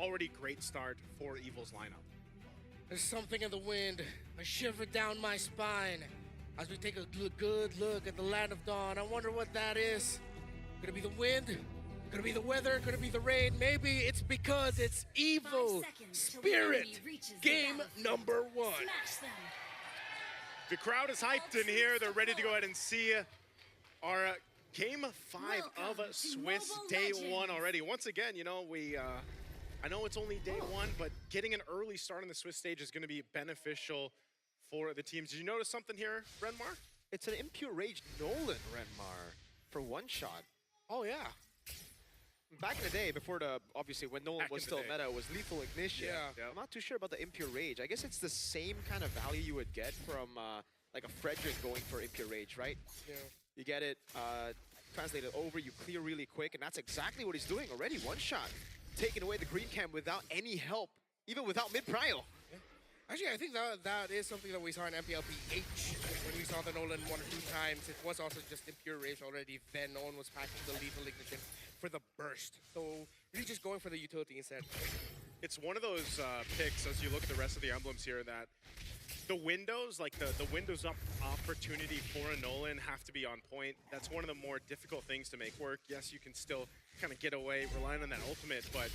already great start for Evil's lineup. There's something in the wind, a shiver down my spine. As we take a good look at the land of dawn, I wonder what that is. Could it be the wind? Could it be the weather? Could it be the rain? Maybe it's because it's Evil Spirit. Game number 1. The crowd is hyped in here. They're ready to go ahead and see our Game 5 of Swiss Day 1 already. Once again, you know, I know it's only day 1, but getting an early start on the Swiss stage is going to be beneficial for the teams. Did you notice something here, Renmar? It's an Impure Rage Nolan Renmar for one shot. Oh, yeah. Back in the day, before obviously when Nolan was still meta, it was Lethal Ignition. Yeah. I'm not too sure about the Impure Rage. I guess it's the same kind of value you would get from like a Frederick going for Impure Rage, right? Yeah. You get it translated over, you clear really quick, and that's exactly what he's doing already. One shot, taking away the green cam without any help, even without mid-prio. Yeah. Actually, I think that is something that we saw in MPLPH when we saw the Nolan 1 or 2 times. It was also just Impure Rage already. Then no one was packing the Lethal Ignition for the burst. So really just going for the utility instead. It's one of those picks, as you look at the rest of the emblems here, that the windows, like the windows up opportunity for a Nolan have to be on point. That's one of the more difficult things to make work. Yes, you can still kind of get away relying on that ultimate, but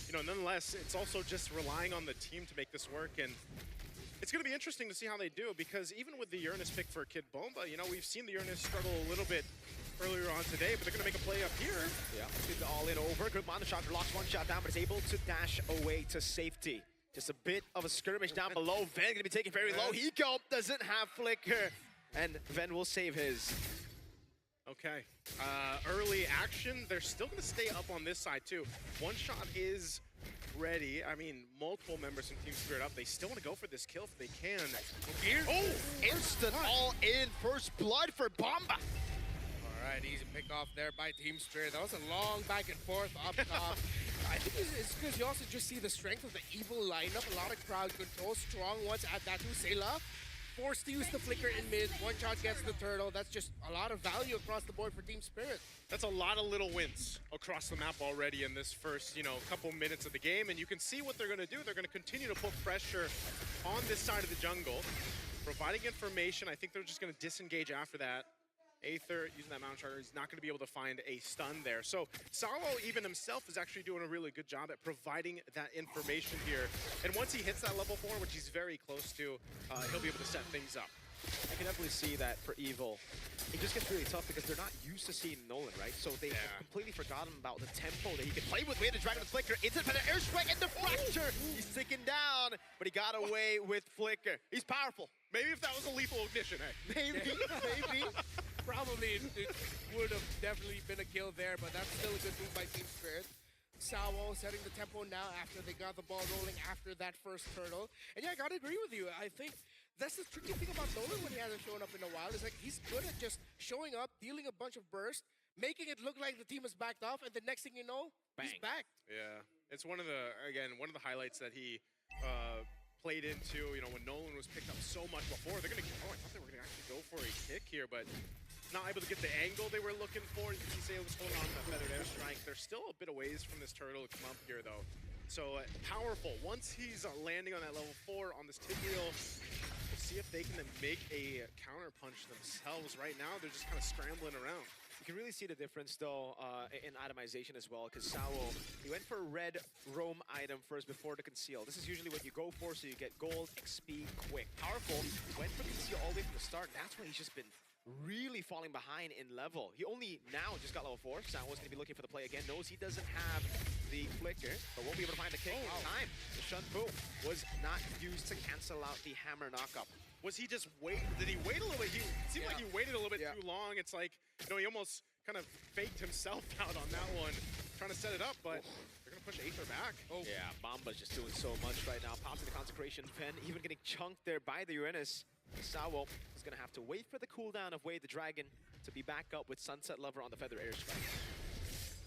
you know, nonetheless, it's also just relying on the team to make this work. And it's going to be interesting to see how they do, because even with the Uranus pick for Kid Bomba, you know, we've seen the Uranus struggle a little bit earlier on today, but they're going to make a play up here. Yeah, get the all in over. Good mono shot, locks one shot down, but is able to dash away to safety. Just a bit of a skirmish down below. Ven going to be taken very low. Hiko doesn't have flicker, and Ven will save his. Okay, early action. They're still going to stay up on this side too. One shot is ready. I mean, multiple members from Team Spirit up. They still want to go for this kill if they can. Here. Oh, instant all in. First blood for Bomba. All right, easy pick off there by Team Spirit. That was a long back and forth up top. I think it's because you also just see the strength of the Evil lineup. A lot of crowd control, strong ones at that too. Sayla forced to use the flicker in mid. One shot gets the turtle. That's just a lot of value across the board for Team Spirit. That's a lot of little wins across the map already in this first, you know, couple minutes of the game. And you can see what they're going to do. They're going to continue to put pressure on this side of the jungle, providing information. I think they're just going to disengage after that. Aether, using that Mount Charter, is not going to be able to find a stun there. So Salo, even himself, is actually doing a really good job at providing that information here. And once he hits that level 4, which he's very close to, he'll be able to set things up. I can definitely see that for Evil. It just gets really tough because they're not used to seeing Nolan, right? So they have completely forgotten about the tempo that he can play with. We had the Dragon Flicker into the airstrike and the fracture. He's ticking down, but he got away with Flicker. He's powerful. Maybe if that was a Lethal Ignition, hey. Maybe, maybe. Probably it would have definitely been a kill there, but that's still a good move by Team Spirit. Sawo setting the tempo now after they got the ball rolling after that first turtle. And yeah, I gotta agree with you. I think that's the tricky thing about Nolan when he hasn't shown up in a while. Is like he's good at just showing up, dealing a bunch of bursts, making it look like the team is backed off, and the next thing you know, bang, he's back. Yeah, it's one of the highlights that he played into, you know, when Nolan was picked up so much before. They're gonna, I thought they were gonna actually go for a kick here, but not able to get the angle they were looking for. You can see Sailor's holding on to that feathered airstrike. They're still a bit of ways from this turtle to come up here, though. So powerful. Once he's landing on that level 4 on this Tigreal, we'll see if they can then make a counter punch themselves. Right now, they're just kind of scrambling around. You can really see the difference, though, in itemization as well, because Sawo, he went for a red roam item first before the conceal. This is usually what you go for, so you get gold, XP, quick. Powerful, went for conceal all the way from the start, and that's why he's just been really falling behind in level. He only now just got level 4. Sawo's going to be looking for the play again. Knows he doesn't have the flicker, but won't be able to find the kick in time. The Shun Boom was not used to cancel out the hammer knockup. Was he just wait? Did he wait a little bit? It seemed like he waited a little bit too long. It's like, you know, he almost kind of faked himself out on that one, trying to set it up, but they're going to push Aether back. Oh. Yeah, Bomba's just doing so much right now. Pops in the Consecration. Ven even getting chunked there by the Uranus. Sawo is going to have to wait for the cooldown of Wade the Dragon to be back up with Sunset Lover on the Feather Airstrike.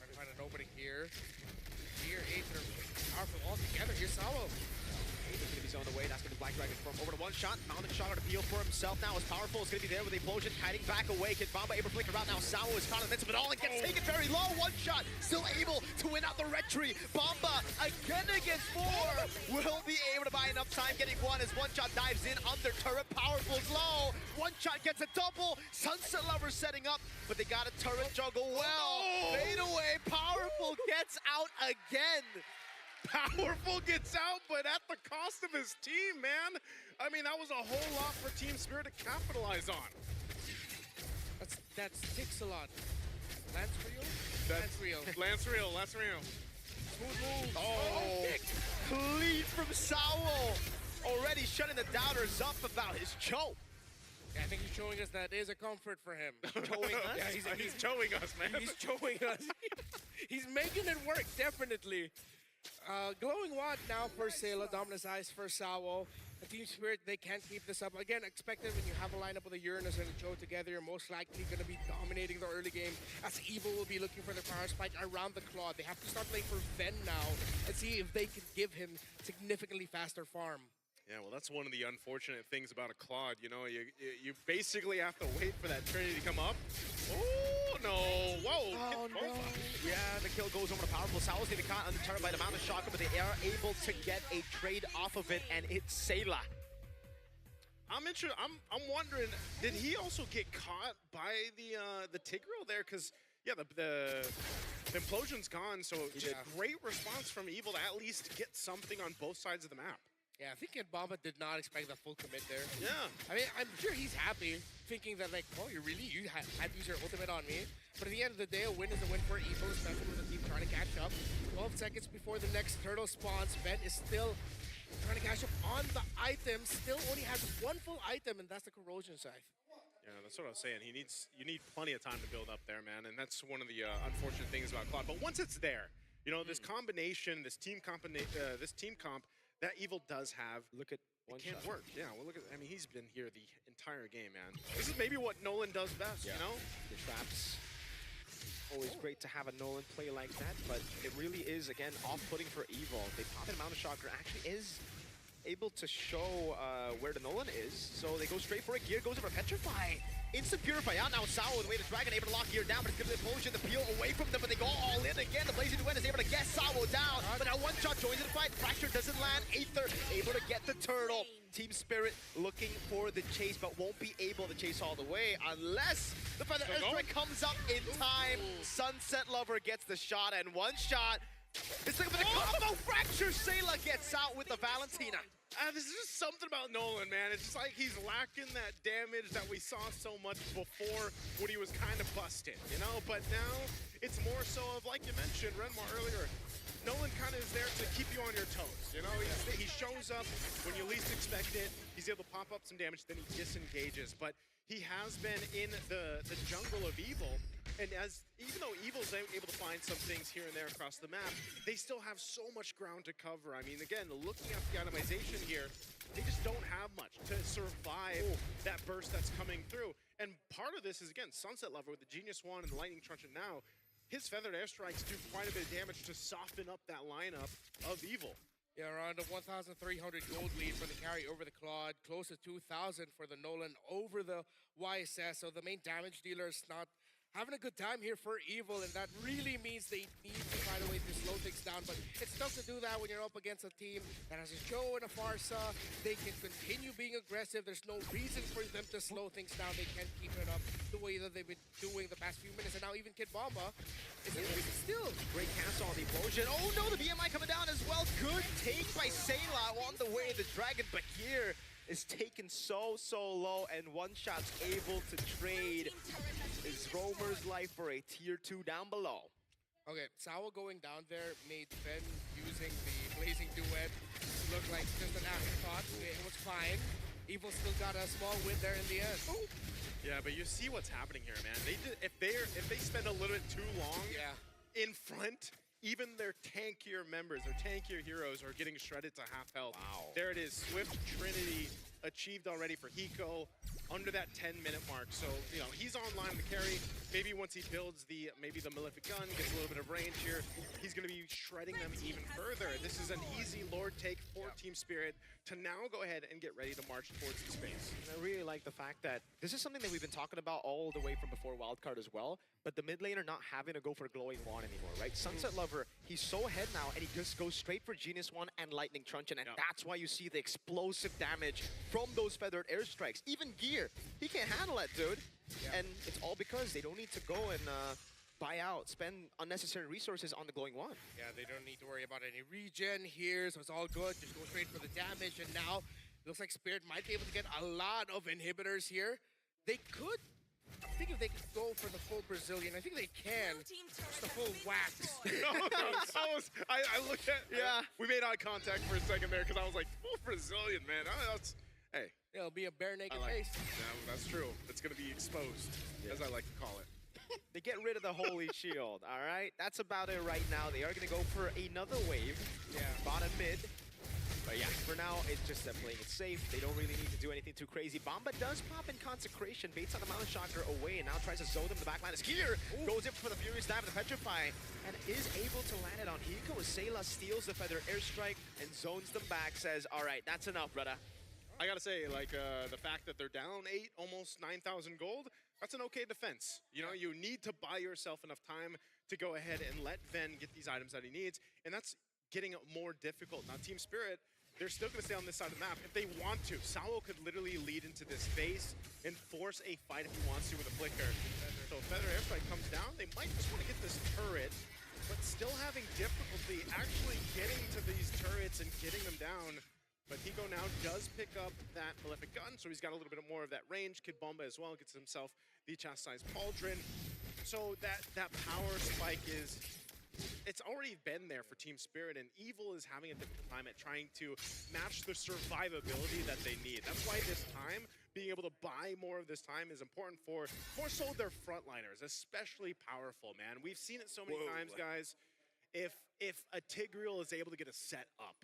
Trying to find an opening here. Here, Aether powerful all together. Here's Sawo. Aether's going to be zone away. That's going to be Black Dragon from over to one shot. Mountain shot to peel for himself now. Is powerful. It's going to be there with the implosion. Hiding back away. Kid Bomba able to flicker out now. Sao is caught in the midst of it all and gets taken very low. One shot. Still able to win out the red tree. Bomba again against 4. Will be able to buy enough time getting one as one shot dives in under turret. Powerful's low. One shot gets a double. Sunset Lover setting up, but they got a turret juggle well. Fade away. Powerful gets out again. Powerful gets out, but at the cost of his team, man. I mean, that was a whole lot for Team Spirit to capitalize on. That's takes a lot. Lance Real? Lance Real. Smooth moves. Oh, Clean from Sao. Already shutting the doubters up about his choke. Yeah, I think he's showing us that is a comfort for him. Choking us? Yeah, he's showing us, man. He's showing us. He's making it work, definitely. Glowing Wad now for Sayla, Dominus Ice for Sao. Team Spirit, they can't keep this up. Again, expected when you have a lineup with a Uranus and a Joe together, you're most likely going to be dominating the early game, as Evil will be looking for the power spike around the Claw. They have to start playing for Ven now and see if they can give him significantly faster farm. Yeah, well, that's one of the unfortunate things about a Claude. You know, you basically have to wait for that Trinity to come up. Oh, no. Whoa. Oh, no. Yeah, the kill goes over to powerful. Sao's getting caught under turret by the Mountain Shocker, but they are able to get a trade off of it, and it's Sayla. I'm wondering, did he also get caught by the Tigreal there? Because, yeah, the implosion's gone, so just great response from Evil to at least get something on both sides of the map. Yeah, I think Kid Bomba did not expect the full commit there. Yeah. I mean, I'm sure he's happy, thinking that, like, oh, you had to use your ultimate on me. But at the end of the day, a win is a win for Evil, especially with the team trying to catch up. 12 seconds before the next turtle spawns, Ben is still trying to catch up on the item. Still only has one full item, and that's the Corrosion Scythe. Yeah, that's what I was saying. You need plenty of time to build up there, man, and that's one of the unfortunate things about Claude. But once it's there, you know, this combination, this team comp that Evil does have. Look at one can't shot. work. Yeah, well, look at. I mean, he's been here the entire game, man. This is maybe what Nolan does best. You know, the traps. Always great to have a Nolan play like that, but it really is, again, off-putting for Evil. They pop in Mountain Shocker, actually is able to show where the Nolan is, so they go straight for it. Gear goes over Petrify. Instant Purify out now. Sao with the way to Dragon, able to lock Gear down, but it's going to be the Implosion to peel away from them, but they go all in again. The Blazing Duet is able to get Sao down, but now one shot joins the fight. Fracture doesn't land. Aether able to get the turtle. Team Spirit looking for the chase, but won't be able to chase all the way unless the Feather Airstrike comes up in time. Sunset Lover gets the shot, and one shot. It's looking for the combo. Fracture. Sayla gets out with the Valentina. There's just something about Nolan, man. It's just like he's lacking that damage that we saw so much before when he was kind of busted, you know? But now it's more so of, like you mentioned, Renmar earlier, Nolan kind of is there to keep you on your toes, you know? He shows up when you least expect it. He's able to pop up some damage, then he disengages. But he has been in the jungle of Evil, and even though Evil's able to find some things here and there across the map, they still have so much ground to cover. I mean, again, looking at the itemization here, they just don't have much to survive that burst that's coming through. And part of this is, again, Sunset Lover with the Genius Wand and the Lightning Truncheon now. His Feathered Airstrikes do quite a bit of damage to soften up that lineup of Evil. Yeah, around a 1,300 gold lead for the carry over the Claude, close to 2,000 for the Nolan over the YSS. So the main damage dealer is not having a good time here for Evil, and that really means they need to find a way to slow things down. But it's tough to do that when you're up against a team that has a Joe and a Farsa. They can continue being aggressive. There's no reason for them to slow things down. They can't keep it up the way that they've been doing the past few minutes. And now even Kid Bomba is still. Great cast on the Implosion. Oh no, the BMI coming down as well. Good take by Sayla on the way. The Dragon Bakir is taken so low, and one shot's able to trade his Roamer's life for a tier 2 down below. Okay, Sao going down there made Ben using the Blazing Duet look like just an afterthought. It was fine. Evil still got a small win there in the end. Oh. Yeah, but you see what's happening here, man. If they spend a little bit too long in front, even their tankier members, their tankier heroes are getting shredded to half health. Wow. There it is, Swift Trinity achieved already for Hiko under that 10-minute mark. So, you know, he's online to carry. Maybe once he builds maybe the Malefic gun, gets a little bit of range here, he's going to be shredding them even further. This is an easy Lord take for Team Spirit to now go ahead and get ready to march towards the space. And I really like the fact that this is something that we've been talking about all the way from before Wildcard as well, but the mid laner not having to go for Glowing Wand anymore, right? Sunset Lover, he's so ahead now, and he just goes straight for Genius Wand and Lightning Truncheon, and that's why you see the explosive damage from those feathered airstrikes. Even Gear, he can't handle it, dude. And it's all because they don't need to go and buy out, spend unnecessary resources on the Glowing Wand. Yeah, they don't need to worry about any regen here, so it's all good. Just go straight for the damage, and now it looks like Spirit might be able to get a lot of inhibitors here. They could, I think if they could go for the full Brazilian, I think they can. Just the full wax. I looked at, we made eye contact for a second there because I was like, full Brazilian, man. Hey. It'll be a bare naked like, face. Yeah, that's true. It's going to be exposed, as I like to call it. They get rid of the Holy Shield, all right? That's about it right now. They are going to go for another wave. Bottom mid. But yeah, for now, it's just them playing it safe. They don't really need to do anything too crazy. Bomba does pop in Consecration, baits on the Mountain Shocker away, and now tries to zone them in the backline. Is here, goes in for the Furious Dive and the Petrify, and is able to land it on Hiko as Sayla steals the Feather Airstrike and zones them back, says, all right, that's enough, brother. I gotta say, like, the fact that they're down 8, almost 9,000 gold, that's an okay defense. You know, you need to buy yourself enough time to go ahead and let Ven get these items that he needs, and that's getting more difficult. Now, Team Spirit, they're still gonna stay on this side of the map if they want to. Sawo could literally lead into this base and force a fight if he wants to with a flicker. So if Feather Airstrike comes down, they might just want to get this turret, but still having difficulty actually getting to these turrets and getting them down. But Hiko now does pick up that Malefic gun, so he's got a little bit more of that range. Kid Bomba as well gets himself the Chastised Pauldron. So that power spike it's already been there for Team Spirit, and Evil is having a difficult time at trying to match the survivability that they need. That's why this time, being able to buy more of this time is important for more so their frontliners, especially powerful, man. We've seen it so many times, guys. If a Tigreal is able to get a set up,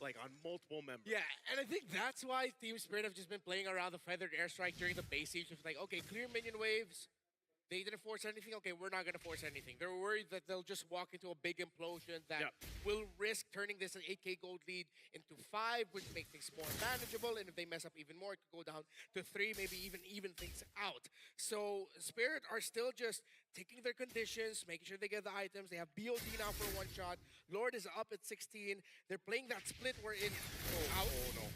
like on multiple members. Yeah, and I think that's why Team Spirit have just been playing around the Feathered Airstrike during the base siege. It's like, okay, clear minion waves. They didn't force anything. Okay, we're not going to force anything. They're worried that they'll just walk into a big implosion that will risk turning this an 8k gold lead into 5, which makes things more manageable. And if they mess up even more, it could go down to 3, maybe even things out. So Spirit are still just taking their conditions, making sure they get the items. They have BOD now for one shot. Lord is up at 16. They're playing that split wherein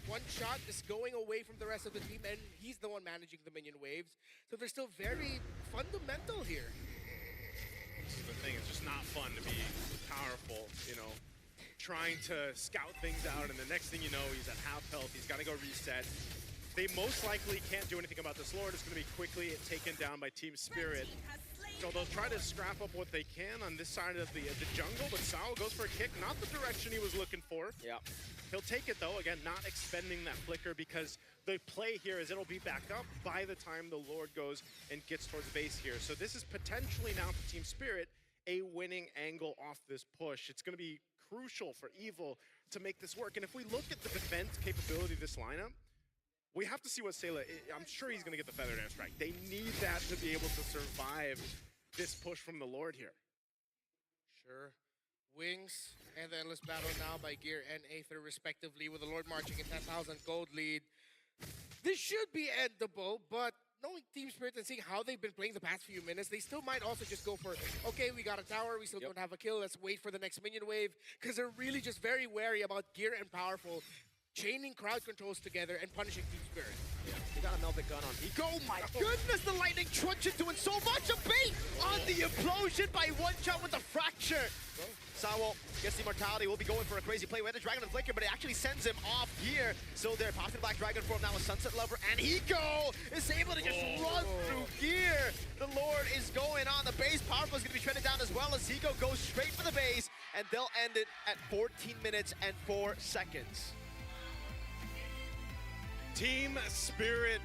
one shot is going away from the rest of the team, and he's the one managing the minion waves. So they're still very fundamental here. This is the thing, it's just not fun to be powerful, you know, trying to scout things out, and the next thing you know, he's at half health, he's got to go reset. They most likely can't do anything about this Lord. It's going to be quickly taken down by Team Spirit. So they'll try to scrap up what they can on this side of the jungle, but Sao goes for a kick, not the direction he was looking for. Yeah. He'll take it though, again, not expending that flicker because the play here is it'll be back up by the time the Lord goes and gets towards base here. So this is potentially now for Team Spirit a winning angle off this push. It's going to be crucial for Evil to make this work. And if we look at the defense capability of this lineup, we have to see what Sayla, I'm sure he's going to get the Feathered Airstrike. They need that to be able to survive this push from the Lord here. Sure. Wings and the Endless Battle now by Gear and Aether respectively, with the Lord marching in 10,000 gold lead. This should be endable, but knowing Team Spirit and seeing how they've been playing the past few minutes, they still might also just go for, okay, we got a tower, we still don't have a kill, let's wait for the next minion wave, because they're really just very wary about Gear and Powerful chaining crowd controls together and punishing Team Spirit. Yeah, they got a Melvic gun on Hiko. Oh my goodness, the Lightning Truncheon doing so much. A bait on the implosion by one shot with the fracture. Sawo gets the immortality. Will be going for a crazy play. We had the Dragon and Flicker, but it actually sends him off here. So they're popping Black Dragon form now with Sunset Lover, and Hiko is able to just run through Gear. The Lord is going on the base. Powerful is going to be shredded down as well as Hiko goes straight for the base, and they'll end it at 14 minutes and 4 seconds. Team Spirit